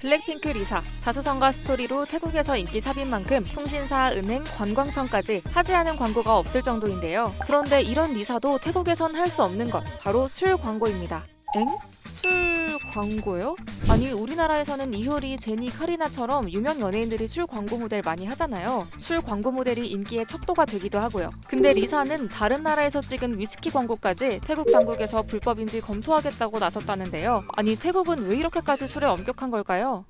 블랙핑크 리사, 자수성가 스토리로 태국에서 인기 탑인 만큼 통신사, 은행, 관광청까지 하지 않은 광고가 없을 정도인데요. 그런데 이런 리사도 태국에선 할 수 없는 것, 바로 술 광고입니다. 엥? 술 광고요? 아니, 우리나라에서는 이효리, 제니, 카리나처럼 유명 연예인들이 술 광고 모델 많이 하잖아요. 술 광고 모델이 인기의 척도가 되기도 하고요. 근데 리사는 다른 나라에서 찍은 위스키 광고까지 태국 당국에서 불법인지 검토하겠다고 나섰다는데요. 아니, 태국은 왜 이렇게까지 술에 엄격한 걸까요?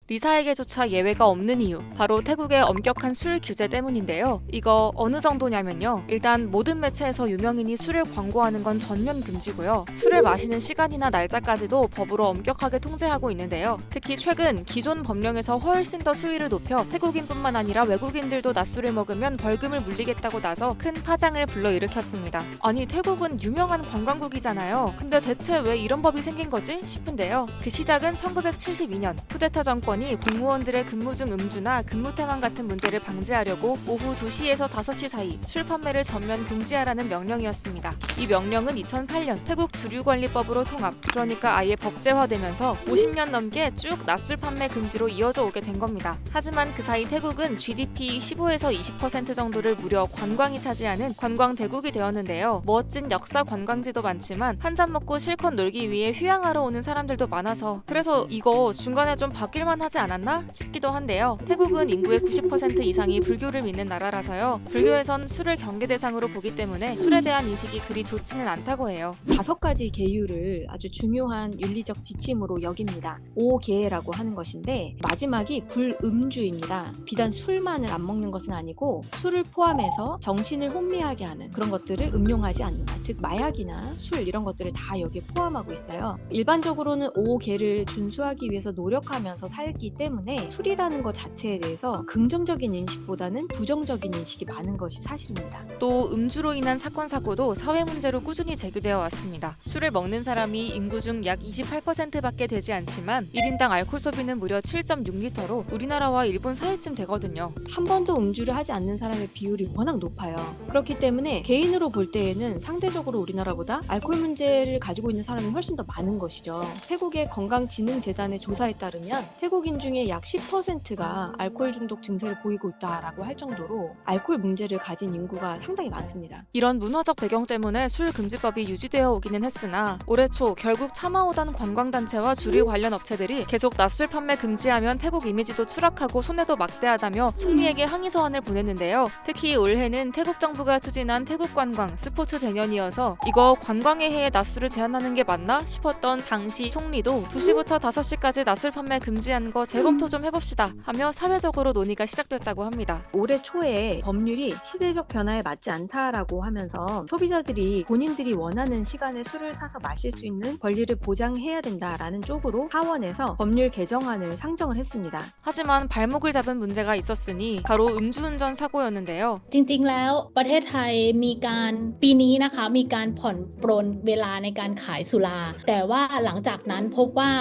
리사에게조차 예외가 없는 이유, 바로 태국의 엄격한 술 규제 때문인데요. 이거 어느 정도냐면요. 일단 모든 매체에서 유명인이 술을 광고하는 건 전면 금지고요. 술을 마시는 시간이나 날짜까지도 법으로 엄격하게 통제하고 있는데요. 특히 최근 기존 법령에서 훨씬 더 수위를 높여 태국인뿐만 아니라 외국인들도 낮술을 먹으면 벌금을 물리겠다고 나서 큰 파장을 불러일으켰습니다. 아니, 태국은 유명한 관광국이잖아요. 근데 대체 왜 이런 법이 생긴 거지? 싶은데요. 그 시작은 1972년 쿠데타 정권 공무원들의 근무 중 음주나 근무 태만 같은 문제를 방지하려고 오후 2시에서 5시 사이 술 판매를 전면 금지하라는 명령이었습니다. 이 명령은 2008년 태국 주류관리법으로 통합, 그러니까 아예 법제화되면서 50년 넘게 쭉 낮술 판매 금지로 이어져 오게 된 겁니다. 하지만 그 사이 태국은 GDP 15에서 20% 정도를 무려 관광이 차지하는 관광대국이 되었는데요. 멋진 역사 관광지도 많지만 한잔 먹고 실컷 놀기 위해 휴양하러 오는 사람들도 많아서, 그래서 이거 중간에 좀 바뀔만 하지 않았나 싶기도 한데요. 태국은 인구의 90% 이상이 불교를 믿는 나라라서요. 불교에선 술을 경계 대상으로 보기 때문에 술에 대한 인식이 그리 좋지는 않다고 해요. 5가지 계율을 아주 중요한 윤리적 지침으로 여깁니다. 5계라고 하는 것인데 마지막이 불음주입니다. 비단 술만을 안 먹는 것은 아니고 술을 포함해서 정신을 혼미하게 하는 그런 것들을 음용하지 않는다. 즉 마약이나 술 이런 것들을 다 여기에 포함하고 있어요. 일반적으로는 5계를 준수하기 위해서 노력하면서 살기 때문에 술이라는 것 자체에 대해서 긍정적인 인식보다는 부정적인 인식이 많은 것이 사실입니다. 또 음주로 인한 사건 사고도 사회 문제로 꾸준히 제기되어 왔습니다. 술을 먹는 사람이 인구 중 약 28%밖에 되지 않지만 1인당 알코올 소비는 무려 7.6리터로 우리나라와 일본 사이쯤 되거든요. 한 번도 음주를 하지 않는 사람의 비율이 워낙 높아요. 그렇기 때문에 개인으로 볼 때에는 상대적으로 우리나라보다 알코올 문제를 가지고 있는 사람이 훨씬 더 많은 것이죠. 태국의 건강진흥재단의 조사에 따르면 태국인 중에 약 10%가 알코올 중독 증세를 보이고 있다라고 할 정도로 알코올 문제를 가진 인구가 상당히 많습니다. 이런 문화적 배경 때문에 술 금지법이 유지되어 오기는 했으나 올해 초 결국 참아오던 관광단체와 주류 관련 업체들이 계속 낮술 판매 금지하면 태국 이미지도 추락하고 손해도 막대하다며 총리에게 항의 서한을 보냈는데요. 특히 올해는 태국 정부가 추진한 태국 관광 스포츠 대년이어서 이거 관광의 해에 낮술을 제한하는 게 맞나 싶었던 당시 총리도 2시부터 5시까지 낮술 판매 금지한 거 재검토 좀 해봅시다 하며 사회적으로 논의가 시작됐다고 합니다. 올해 초에 법률이 시대적 변화에 맞지 않다라고 하면서 소비자들이 본인들이 원하는 시간에 술을 사서 마실 수 있는 권리를 보장해야 된다라는 쪽으로 하원에서 법률 개정안을 상정을 했습니다. 하지만 발목을 잡은 문제가 있었으니 바로 음주운전 사고였는데요. จริงๆแล้วประเทศไทยมีการปีนี้นะคะมีการผ่อนปรนเวลาในการขายสุราแต่ว่าหลังจากนั้นพบว่า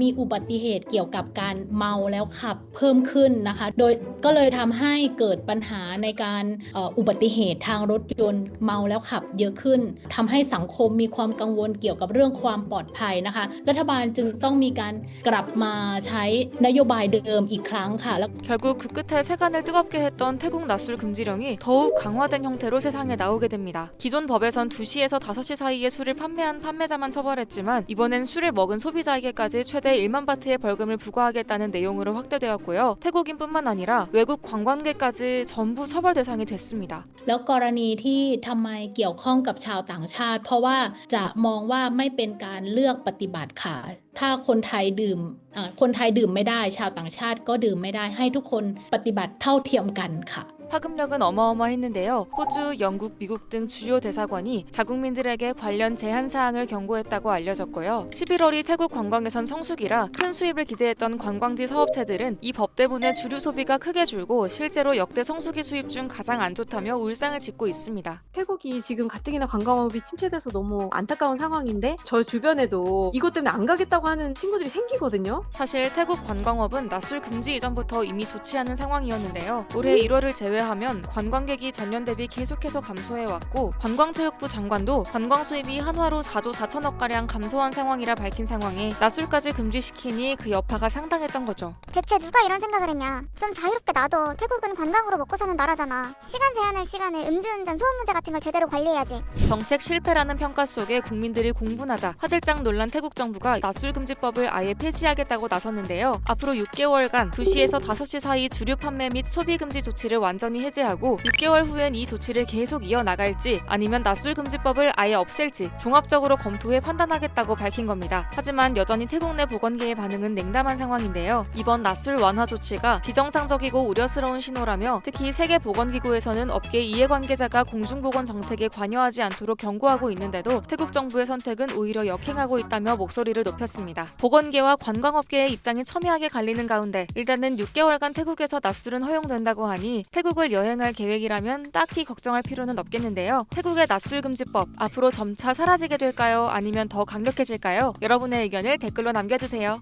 มีอุบัติเหตุเกี่ยวกับการเมาแล้วขับเพิ่มขึ้นนะคะโดยก็เลยทำให้เกิดปัญหาในการอุบัติเหตุทางรถยนต์เมาแล้วขับเยอะขึ้นทำให้สังคมมีความกังวลเกี่ยวกับเรื่องความปลอดภัยนะคะรัฐบาลจึงต้องมีการกลับมาใช้นโยบายเดิมอีกครั้งค่ะ 결국 그 끝에 세간을 뜨겁게 했던 태국 낮술 금지령이 더욱 강화된 형태로 세상에 나오게 됩니다. 기존 법에선 2시에서 5시 사이에 술을 판매한 판매자만 처벌했지만 이번엔 술을 먹은 소비자에게까지 최대 1만 바트의 벌금을 부과하겠다는 내용으로 확대되었고요. 태국인뿐만 아니라 외국 관광객까지 전부 처벌 대상이 됐습니다. แล้วกรณีที่ทำไมเกี่ยวข้องกับชาวต่างชาติเพราะว่าจะมองว่าไม่เป็นการเลือกปฏิบัติค่ะถ้าคนไทยดื่มไม่ได้ชาวต่างชาติก็ดื่มไม่ได้ให้ทุกคนปฏิบัติเท่าเทียมกันค่ะ 파급력은 어마어마했는데요. 호주, 영국, 미국 등 주요 대사관이 자국민들에게 관련 제한 사항을 경고했다고 알려졌고요. 11월이 태국 관광에선 성수기라 큰 수입을 기대했던 관광지 사업체들은 이 법 때문에 주류 소비가 크게 줄고 실제로 역대 성수기 수입 중 가장 안 좋다며 울상을 짓고 있습니다. 태국이 지금 가뜩이나 관광업이 침체돼서 너무 안타까운 상황인데 저 주변에도 이것 때문에 안 가겠다고 하는 친구들이 생기거든요. 사실 태국 관광업은 낮술 금지 이전부터 이미 좋지 않은 상황이었는데요. 올해 1월을 제외 제외하면 관광객이 전년 대비 계속해서 감소해왔고 관광체육부 장관도 관광 수입이 한화로 4조 4천억가량 감소한 상황이라 밝힌 상황에 낮술까지 금지시키니 그 여파가 상당했던 거죠. 대체 누가 이런 생각을 했냐. 좀 자유롭게 놔둬. 태국은 관광으로 먹고 사는 나라잖아. 시간 제한할 시간에 음주운전, 소음 문제 같은 걸 제대로 관리해야지. 정책 실패라는 평가 속에 국민들이 공분하자 화들짝 놀란 태국 정부가 낮술금지법을 아예 폐지하겠다고 나섰는데요. 앞으로 6개월간 2시에서 5시 사이 주류 판매 및 소비 금지 조치를 완전히 해제하고 6개월 후엔 이 조치를 계속 이어나갈지 아니면 낮술금지법을 아예 없앨지 종합적으로 검토해 판단하겠다고 밝힌 겁니다. 하지만 여전히 태국 내 보건계의 반응은 냉담한 상황인데요. 이번 낮술 완화 조치가 비정상적이고 우려스러운 신호라며 특히 세계보건기구에서는 업계 이해관계자가 공중보건 정책에 관여하지 않도록 경고하고 있는데도 태국 정부의 선택은 오히려 역행하고 있다며 목소리를 높였습니다. 보건계와 관광업계의 입장이 첨예하게 갈리는 가운데 일단은 6개월간 태국에서 낮술은 허용된다고 하니 태국을 여행할 계획이라면 딱히 걱정할 필요는 없겠는데요. 태국의 낮술금지법 앞으로 점차 사라지게 될까요? 아니면 더 강력해질까요? 여러분의 의견을 댓글로 남겨주세요.